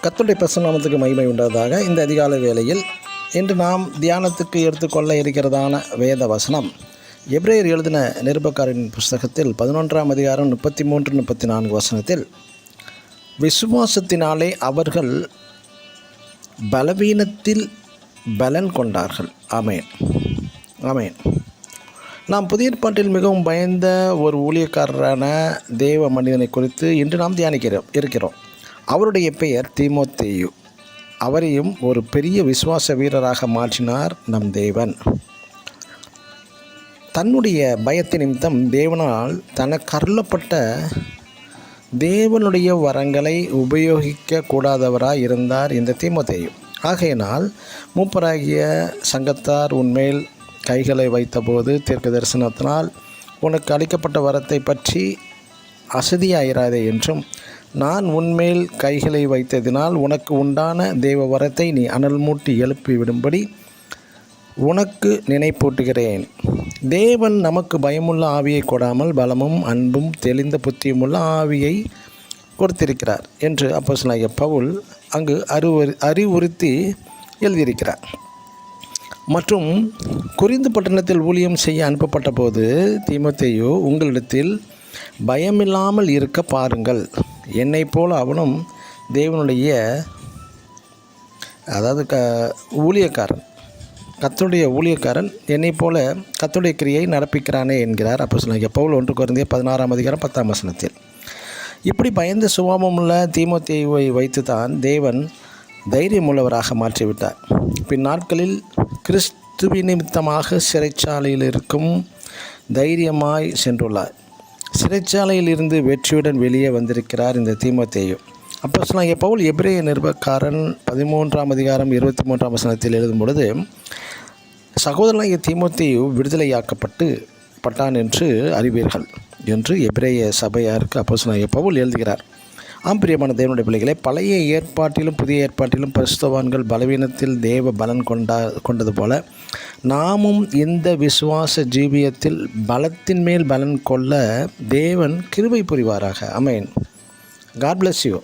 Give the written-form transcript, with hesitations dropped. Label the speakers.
Speaker 1: கர்த்தருடைய பிரசன்னத்துக்கு மகிமை உண்டாவதாக. இந்த அதிகாலை வேளையில் இன்று நாம் தியானத்துக்கு எடுத்துக்கொள்ள இருக்கிறதான வேத வசனம் எபிரேயர் எழுதின நிருபக்காரின் புஸ்தகத்தில் 11ஆம் அதிகாரம் 33-34 வசனத்தில், விசுவாசத்தினாலே அவர்கள் பலவீனத்தில் பலன் கொண்டார்கள். ஆமேன், ஆமேன். நாம் புதிய ஏற்பாட்டில் மிகவும் பயந்த ஒரு ஊழியக்காரரான தேவ மனிதனை குறித்து இன்று நாம் இருக்கிறோம். அவருடைய பெயர் தீமோத்தேயு. அவரையும் ஒரு பெரிய விசுவாச வீரராக மாற்றினார் நம் தேவன். தன்னுடைய பயத்தின் நிமித்தம் தேவனால் தனக்கு அருளப்பட்ட தேவனுடைய வரங்களை உபயோகிக்க கூடாதவராய் இருந்தார் இந்த தீமோத்தேயு. ஆகையினால் மூப்பராகிய சங்கத்தார் உன்மேல் கைகளை வைத்தபோது தீர்க்க தரிசனத்தினால் உனக்கு அளிக்கப்பட்ட வரத்தை பற்றி அசதியாயிராதே என்றும், நான் உன்மேல் கைகளை வைத்ததினால் உனக்கு உண்டான தேவ வரத்தை நீ அனல் மூட்டி எழுப்பிவிடும்படி உனக்கு நினைப்பூட்டுகிறேன். தேவன் நமக்கு பயமுள்ள ஆவியை கொடாமல் பலமும் அன்பும் தெளிந்த புத்தியுமுள்ள ஆவியை கொடுத்திருக்கிறார் என்று அப்போஸ்தலனாகிய பவுல் அங்கு அறிவுறுத்தி எழுதியிருக்கிறார். மற்றும் கொரிந்து பட்டணத்தில் ஊழியம் செய்ய அனுப்பப்பட்ட போது தீமோத்தேயு உங்களிடத்தில் பயமில்லாமல் இருக்க பாருங்கள். என்னை போல அவனும் தேவனுடைய ஊழியக்காரன், கர்த்தருடைய ஊழியக்காரன், என்னை போல கர்த்தருடைய கிரியை நடப்பிக்கிறானே என்கிறார் அப்போஸ்தலனாகிய பவுல் 1 கொரிந்தியர் 16ஆம் அதிகாரம் 10ஆம் வசனத்தில். இப்படி பயந்த சுபாவமுள்ள தீமோத்தேயுவை வைத்து தான் தேவன் தைரியமுள்ளவராக மாற்றிவிட்டார். பின் நாட்களில் கிறிஸ்துவின் நிமித்தமாக சிறைச்சாலையில் இருக்கும் தைரியமாய் சென்றுள்ளார். சிறைச்சாலையில் இருந்து வெற்றியுடன் வெளியே வந்திருக்கிறார் இந்த தீமோத்தேயு. அப்போஸ்தலனாகிய பவுல் எபிரேய நிருபக்காரன் 13ஆம் அதிகாரம் 23ஆம் வசனத்தில் எழுதும் பொழுது, சகோதரனாகிய தீமோத்தேயு விடுதலையாக்கப்பட்டான் என்று அறிவீர்கள் என்று எபிரேய சபையாருக்கு அப்போஸ்தலனாகிய பவுல் எழுதுகிறார். பிரியமான தேவனுடைய பிள்ளைகளை, பழைய ஏற்பாட்டிலும் புதிய ஏற்பாட்டிலும் பரிசுத்தவான்கள் பலவீனத்தில் தேவ பலன் கொண்டது போல நாமும் இந்த விசுவாச ஜீவியத்தில் பலத்தின் மேல் பலன் கொள்ள தேவன் கிருபை புரிவாராக. ஆமென். God bless you.